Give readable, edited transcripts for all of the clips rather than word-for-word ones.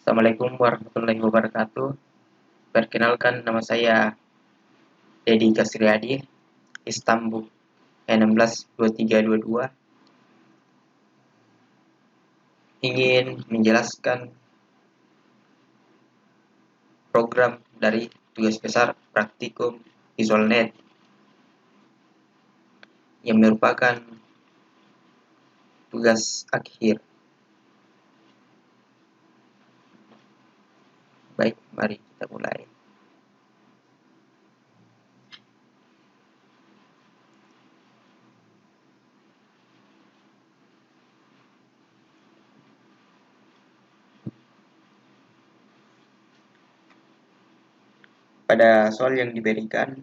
Assalamualaikum warahmatullahi wabarakatuh. Perkenalkan, nama saya Dedi Kasriadi, Istanbul 162322. Ingin menjelaskan program dari tugas besar praktikum VisualNet yang merupakan tugas akhir. Baik, mari kita mulai. Pada soal yang diberikan,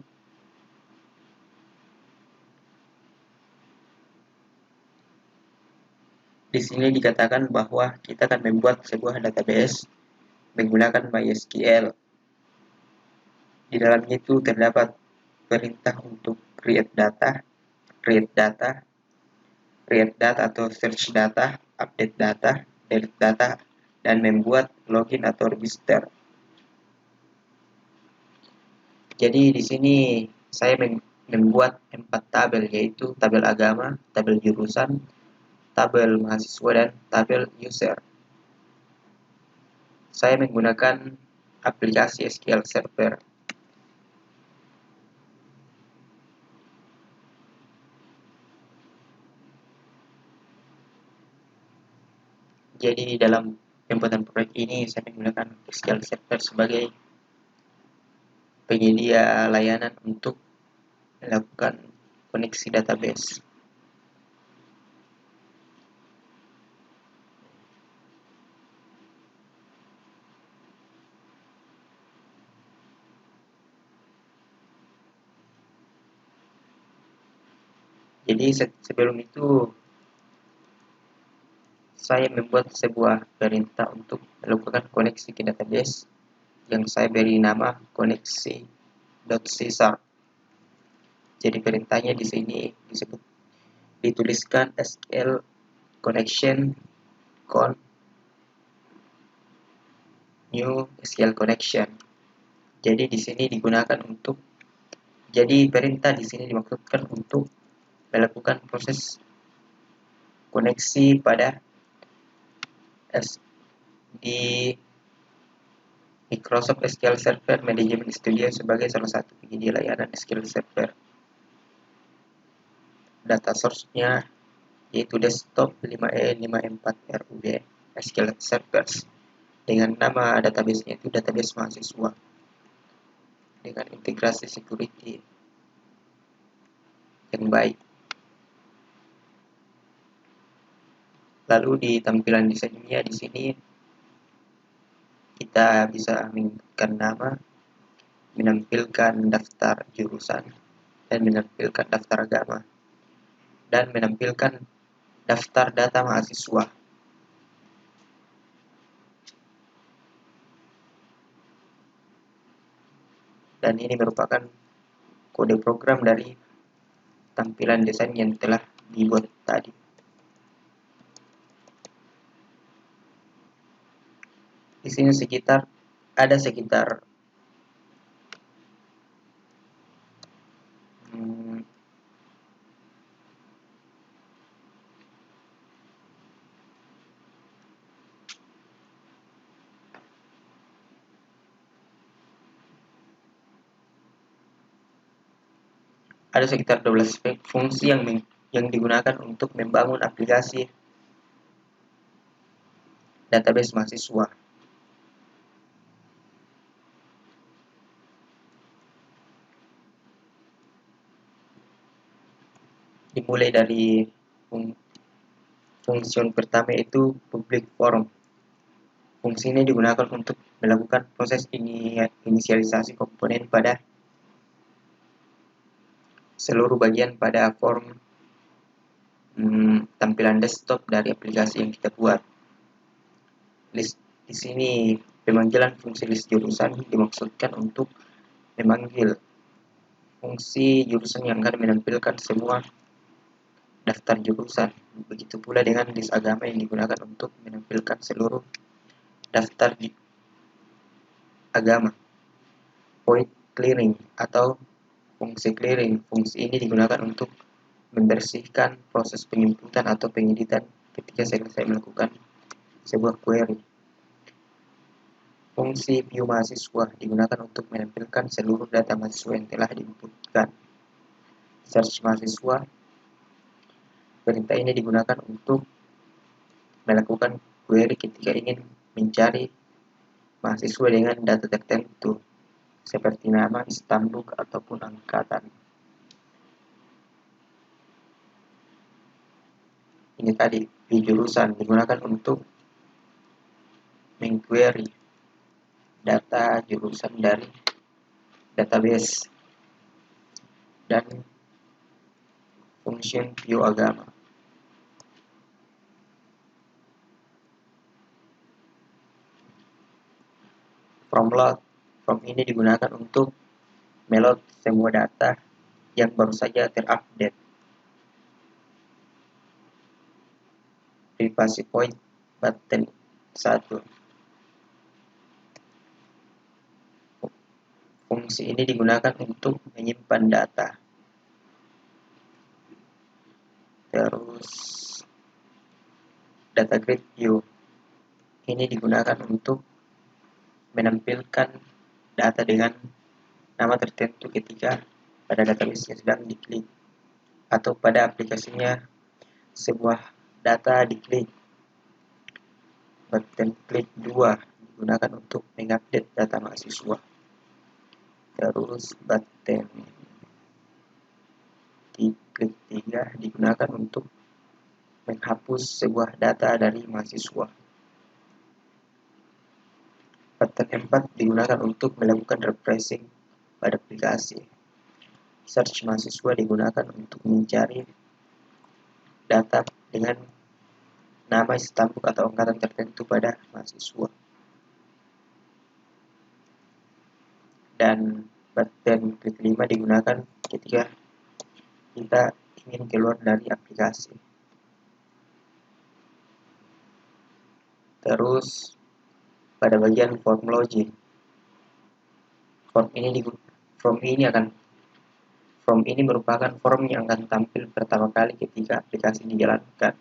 di sini dikatakan bahwa kita akan membuat sebuah database menggunakan MySQL. Di dalamnya itu terdapat perintah untuk create data, atau search data, update data, delete data, dan membuat login atau register. Jadi di sini saya membuat 4 tabel, yaitu tabel agama, tabel jurusan, tabel mahasiswa, dan tabel user. Saya menggunakan aplikasi SQL Server. Jadi dalam pembuatan proyek ini saya menggunakan SQL Server sebagai penyedia layanan untuk melakukan koneksi database. Jadi sebelum itu saya membuat sebuah perintah untuk melakukan koneksi ke database yang saya beri nama koneksi.csar. Jadi perintahnya di sini dituliskan SQL connection con new SQL connection. Jadi di sini digunakan untuk, jadi perintah di sini dimaksudkan untuk melakukan proses koneksi pada di Microsoft SQL Server Management Studio sebagai salah satu penyedia layanan SQL Server. Data source-nya yaitu desktop 5E5E4RUB SQL Servers dengan nama database-nya itu database mahasiswa dengan integrasi security yang baik. Lalu di tampilan desainnya di sini kita bisa menginputkan nama, menampilkan daftar jurusan, dan menampilkan daftar agama, dan menampilkan daftar data mahasiswa. Dan ini merupakan kode program dari tampilan desain yang telah dibuat tadi. Di sini ada sekitar 12 fungsi yang digunakan untuk membangun aplikasi database mahasiswa. Dimulai dari fungsi pertama yaitu public form. Fungsi ini digunakan untuk melakukan proses inisialisasi komponen pada seluruh bagian pada form tampilan desktop dari aplikasi yang kita buat. Di sini pemanggilan fungsi list jurusan dimaksudkan untuk memanggil fungsi jurusan yang akan menampilkan semua daftar jurusan. Begitu pula dengan list agama yang digunakan untuk menampilkan seluruh daftar di agama. Point clearing atau fungsi clearing. Fungsi ini digunakan untuk membersihkan proses penginputan atau pengeditan ketika selesai melakukan sebuah query. Fungsi view mahasiswa digunakan untuk menampilkan seluruh data mahasiswa yang telah diinputkan. Search mahasiswa. Perintah ini digunakan untuk melakukan query ketika ingin mencari mahasiswa dengan data tertentu, seperti nama, stambuk, ataupun angkatan. Ini tadi, view jurusan digunakan untuk mengquery data jurusan dari database. Dan function view agama. From load. From ini digunakan untuk meload semua data yang baru saja terupdate. Privacy point button 1. Fungsi ini digunakan untuk menyimpan data. Terus data grid view ini digunakan untuk menampilkan data dengan nama tertentu ketika pada database yang sedang diklik atau pada aplikasinya sebuah data diklik. Button klik 2 digunakan untuk mengupdate data mahasiswa. Terus button klik 3 digunakan untuk menghapus sebuah data dari mahasiswa. Button 4 digunakan untuk melakukan refreshing pada aplikasi. Search mahasiswa digunakan untuk mencari data dengan nama, stambuk, atau angkatan tertentu pada mahasiswa. Dan button klik 5 digunakan ketika kita ingin keluar dari aplikasi. Terus pada bagian form login, form ini merupakan form yang akan tampil pertama kali ketika aplikasi dijalankan.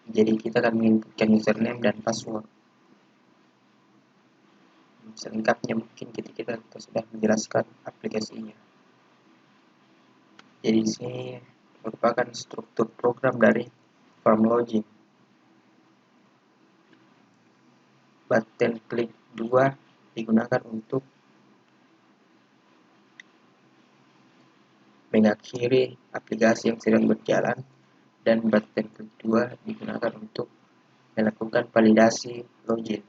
Jadi kita akan menginputkan username dan password. Selengkapnya mungkin ketika kita sudah menjelaskan aplikasinya. Jadi di sini merupakan struktur program dari form login. Button klik 2 digunakan untuk mengakhiri aplikasi yang sedang berjalan, dan button klik 2 digunakan untuk melakukan validasi login.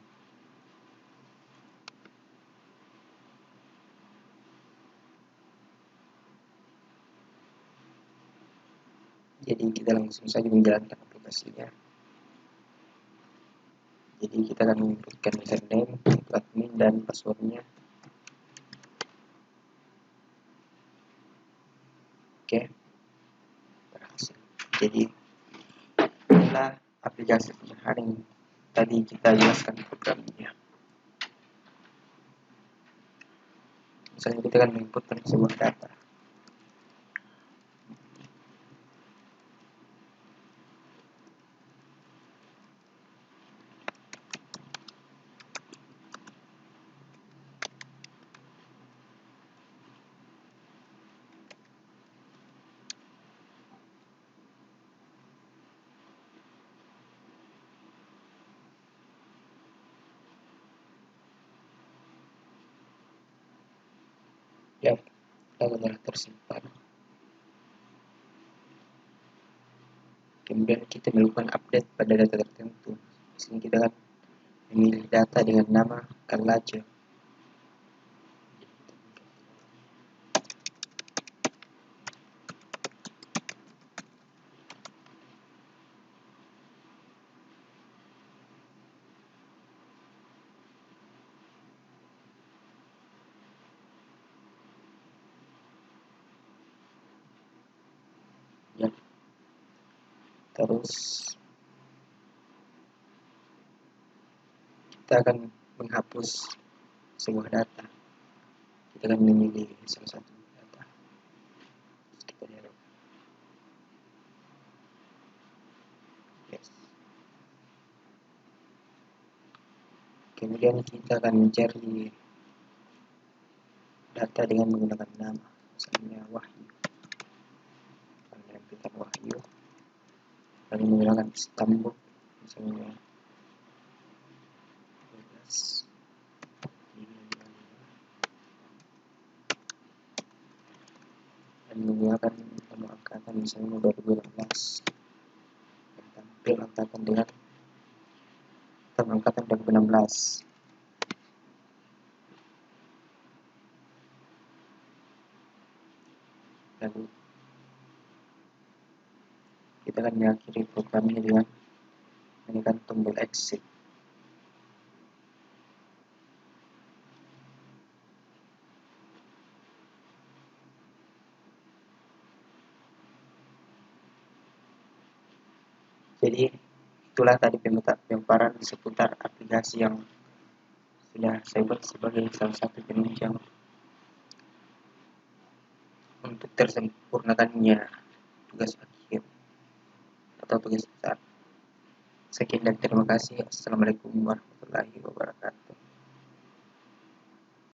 Jadi kita langsung saja menjalankan aplikasinya. Jadi kita akan menginputkan username, admin, dan passwordnya. Oke, berhasil. Jadi inilah aplikasi yang tadi kita jelaskan programnya. Misalnya kita akan menginputkan sebuah data. Ya, data telah tersimpan. Kemudian kita melakukan update pada data tertentu. Di sini kita akan memilih data dengan nama Kalaja. Ya, Terus kita akan menghapus sebuah data. Kita akan memilih salah satu data. Terus kita lihat. Yes. Kemudian kita akan mencari data dengan menggunakan nama, misalnya Wahyu. Kita Wahyu, lalu menggunakan stambuk, misalnya 12. Dan menggunakan nama angkatan, misalnya 2016. Dan tampil angkatan dengan tahun angkatan 2016. Lalu kita akan mengakhiri programnya dengan menekan tombol exit. Jadi itulah tadi pemaparan seputar aplikasi yang sudah saya buat sebagai salah satu penunjang untuk tersempurnakannya tugas akhir atau tugas besar. Sekian dan terima kasih. Assalamualaikum warahmatullahi wabarakatuh.